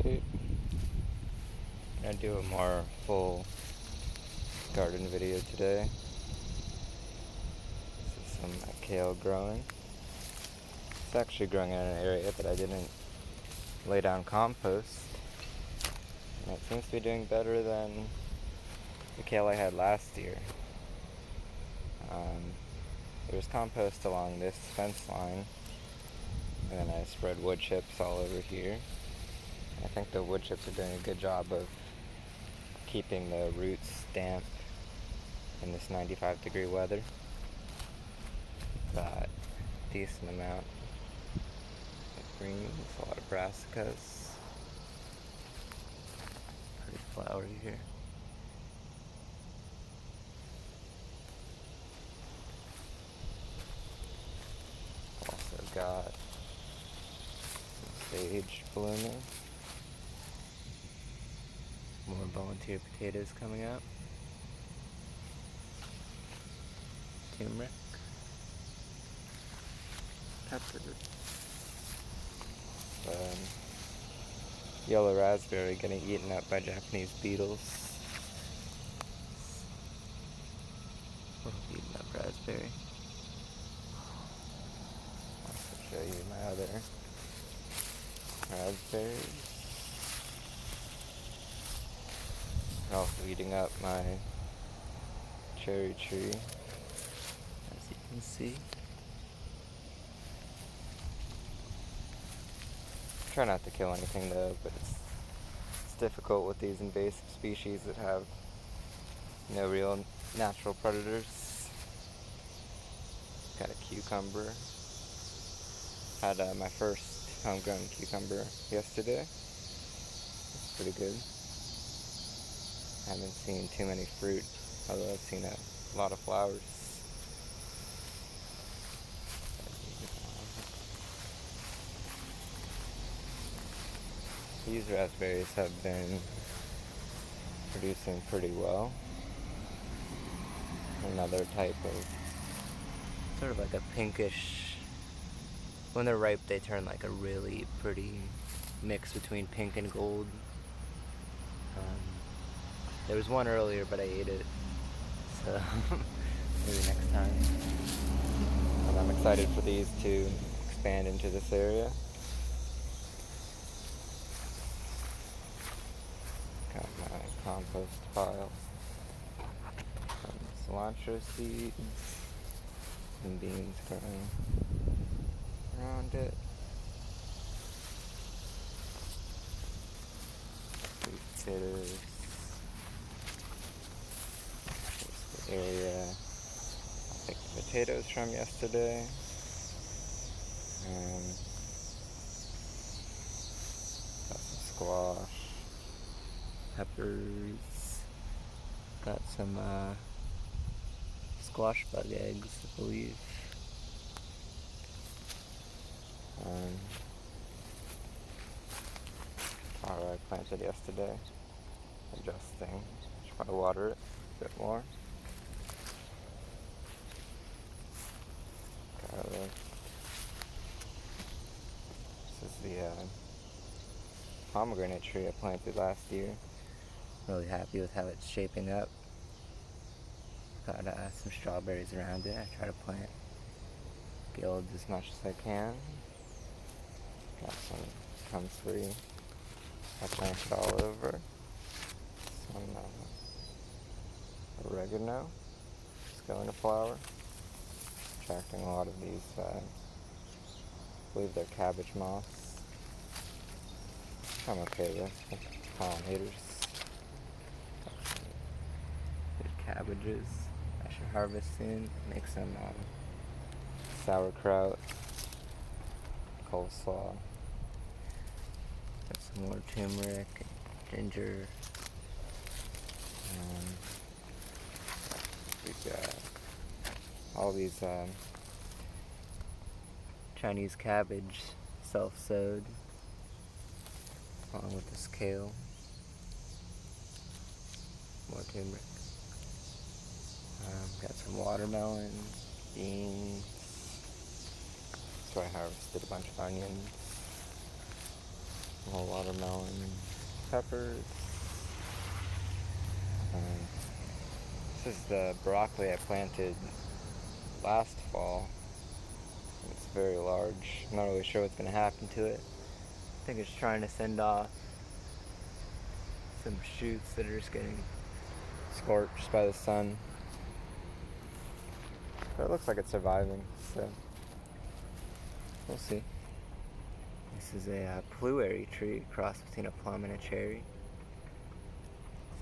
update. I'm gonna do a more full garden video today. This is some kale growing. It's actually growing in an area that I didn't lay down compost. And it seems to be doing better than the kale I had last year. There's compost along this fence line, and then I spread wood chips all over here. I think the wood chips are doing a good job of keeping the roots damp in this 95-degree weather. Got a decent amount of greens, a lot of brassicas. Pretty flowery here. Also got some sage blooming. More volunteer potatoes coming up. Turmeric. Pepper. Yellow raspberry getting eaten up by Japanese beetles. Eaten up raspberry. I'll show you my other raspberries. They're also eating up my cherry tree, as you can see. Try not to kill anything though, but it's difficult with these invasive species that have no real natural predators. Got a cucumber. Had my first homegrown cucumber yesterday. It's pretty good. I haven't seen too many fruit, although I've seen a lot of flowers. These raspberries have been producing pretty well. Another type of, sort of like a pinkish, when they're ripe they turn like a really pretty mix between pink and gold. There was one earlier, but I ate it, so maybe next time. And I'm excited for these to expand into this area. Got my compost pile. Some cilantro seeds. Some beans growing around it. Sweet potatoes. Area I picked the potatoes from yesterday, and got some squash, peppers, got some squash bug eggs, I believe, flower I planted yesterday, adjusting, try to water it a bit more. This is the pomegranate tree I planted last year. Really happy with how it's shaping up. Got some strawberries around it. I try to plant guilds as much as I can. Got some comfrey I planted all over. Some oregano. It's going to flower. Attracting a lot of these, I believe they're cabbage moths. I'm okay with pollinators. Good cabbages. I should harvest soon. Make some sauerkraut, coleslaw. Got some more turmeric, ginger. We've got all these Chinese cabbage, self-sowed, along with this kale. More turmeric. Got some watermelon, beans. So I harvested a bunch of onions. More watermelon and peppers. This is the broccoli I planted last fall. It's very large. I'm not really sure what's going to happen to it. I think it's trying to send off some shoots that are just getting scorched by the sun. But it looks like it's surviving, so we'll see. This is a pluerry tree, cross between a plum and a cherry.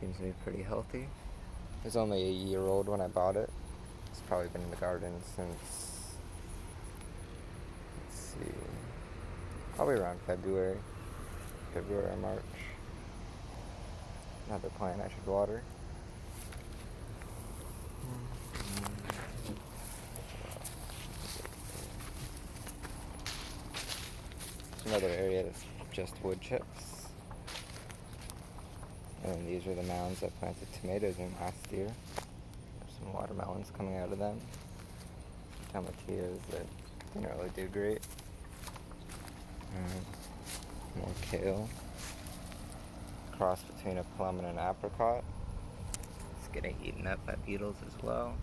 Seems to be pretty healthy. It was only a year old when I bought it. It's probably been in the garden since, let's see, probably around February or March. Another plant I should water. Another area that's just wood chips. And these are the mounds I planted tomatoes in last year. There's some watermelons coming out of them. Tomatillos that didn't really do great. More kale. Cross between a plum and an apricot. It's getting eaten up by beetles as well.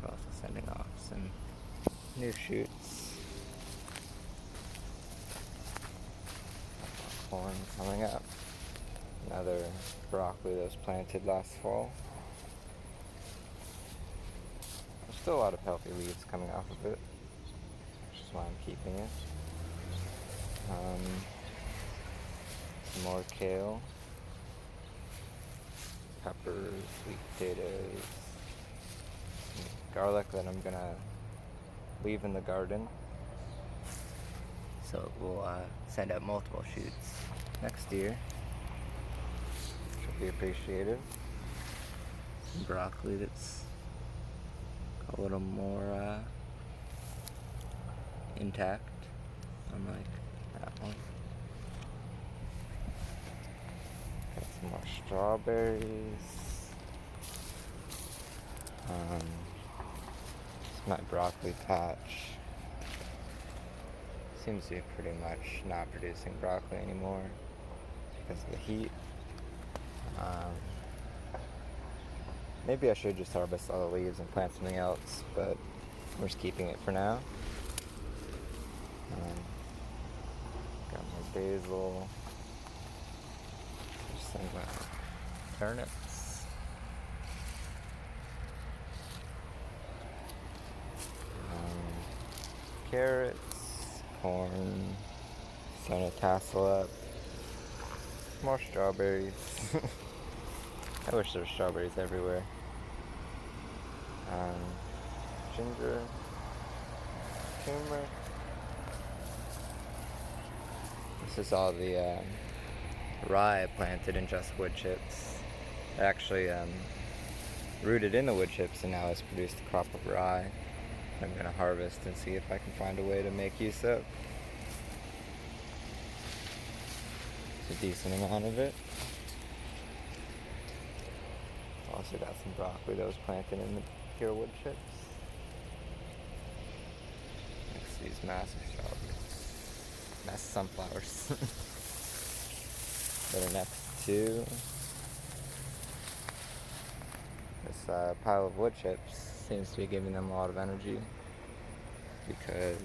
We're also sending off some new shoots. Corn coming up. Another broccoli that was planted last fall. There's still a lot of healthy leaves coming off of it, which is why I'm keeping it. Some more kale, peppers, sweet potatoes, some garlic that I'm gonna leave in the garden, so it will send out multiple shoots next year, which will be appreciated. Some broccoli that's a little more intact, unlike that one. Got some more strawberries. It's my broccoli patch. Seems to be pretty much not producing broccoli anymore because of the heat. Maybe I should just harvest all the leaves and plant something else, but we're just keeping it for now. Got more basil. Just some turnips. Carrots, corn, starting to tassel up. More strawberries. I wish there were strawberries everywhere. Ginger, turmeric. This is all the rye I planted in just wood chips. I actually rooted in the wood chips and now it's produced a crop of rye. I'm going to harvest and see if I can find a way to make use of. It's a decent amount of it. Also got some broccoli that was planted in the pure wood chips. Next to these massive strawberries. Massive sunflowers. that are next to this pile of wood chips. Seems to be giving them a lot of energy because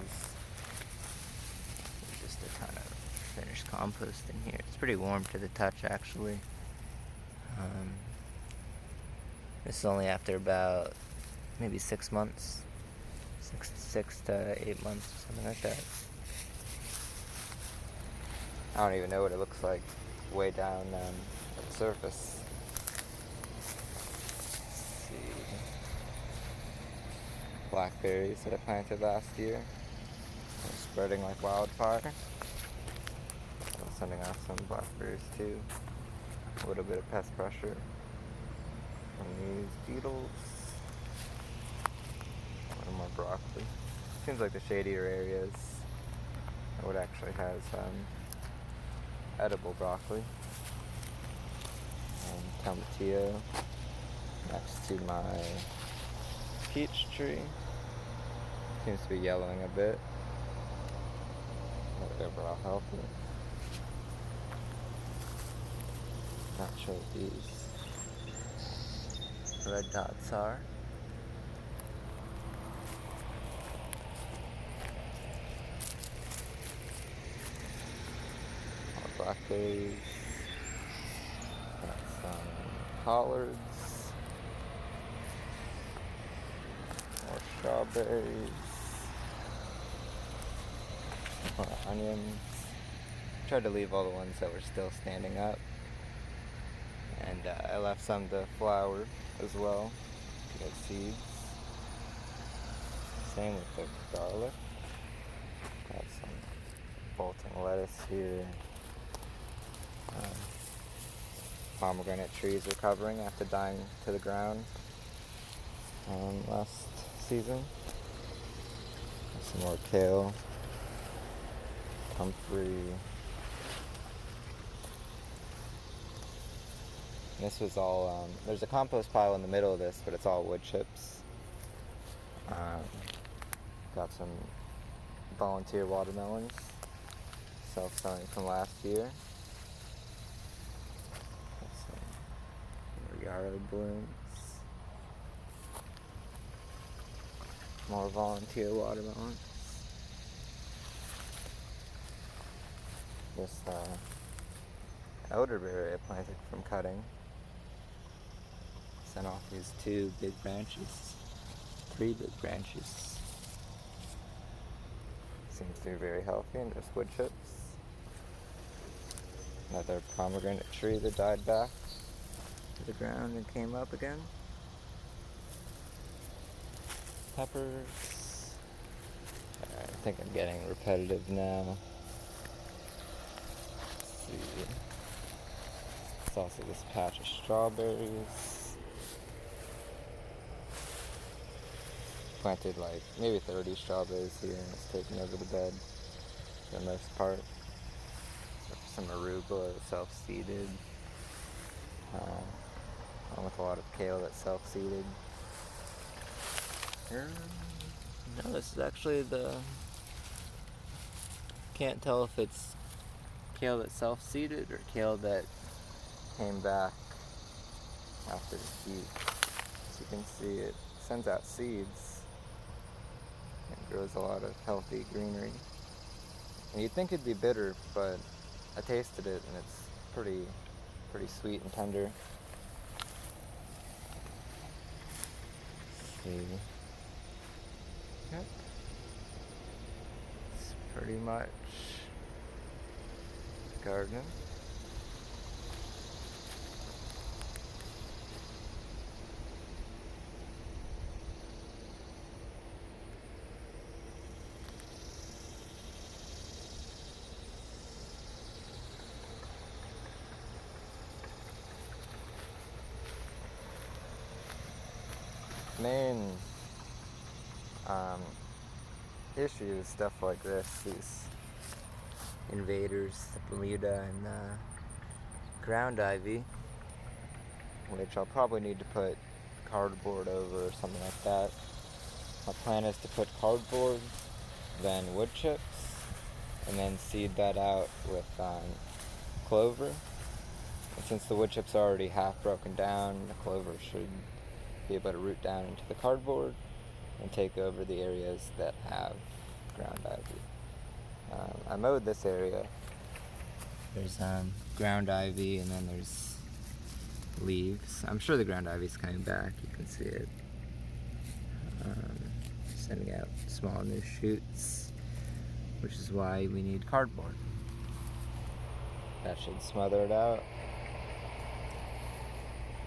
there's just a ton of finished compost in here. It's pretty warm to the touch actually. This is only after about maybe 6 months, six to 8 months, something like that. I don't even know what it looks like way down at the surface. Let's see. Blackberries that I planted last year. They're spreading like wildfire. I'm sending off some blackberries too. A little bit of pest pressure from these beetles. A little more broccoli. Seems like the shadier areas are what actually has edible broccoli. And tomatillo next to my peach tree. Seems to be yellowing a bit. But overall healthy. show what these red dots are. More blackberries. Got some collards. More strawberries. More onions. Tried to leave all the ones that were still standing up. And I left some to flower as well to get seeds. Same with the garlic. Got some bolting lettuce here. Pomegranate trees recovering after dying to the ground last season. Some more kale, comfrey. This was all, there's a compost pile in the middle of this, but it's all wood chips. Got some volunteer watermelons, self-sowing from last year. Got some more yarrow blooms. More volunteer watermelons. This elderberry I planted from cutting. Sent off these 2 big branches, 3 big branches. Seems to be very healthy and just wood chips. Another pomegranate tree that died back to the ground and came up again. Peppers. Alright, I think I'm getting repetitive now. Let's see. There's also this patch of strawberries. Planted like maybe 30 strawberries here and it's taken over the bed for the most part. Some arugula that's self-seeded. Along with a lot of kale that's self-seeded. No, this is actually can't tell if it's kale that's self-seeded or kale that came back after the heat. As you can see, it sends out seeds and grows a lot of healthy greenery. And you'd think it'd be bitter, but I tasted it and it's pretty sweet and tender. Let's see. Yep. It's pretty much garden. Main issue is stuff like this, these invaders, the Bermuda and ground ivy, which I'll probably need to put cardboard over or something like that. My plan is to put cardboard, then wood chips, and then seed that out with clover. And since the wood chips are already half broken down, the clover should be able to root down into the cardboard and take over the areas that have ground ivy. I mowed this area. There's ground ivy and then there's leaves. I'm sure the ground ivy's coming back. You can see it sending out small new shoots, which is why we need cardboard. That should smother it out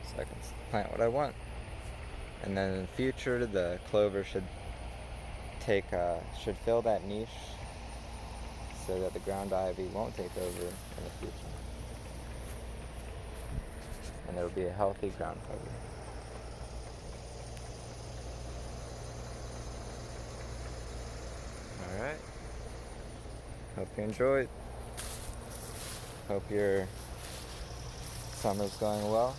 so I can plant what I want. And then in the future, the clover should fill that niche so that the ground ivy won't take over in the future. And there will be a healthy ground cover. Alright. Hope you enjoyed. Hope your summer's going well.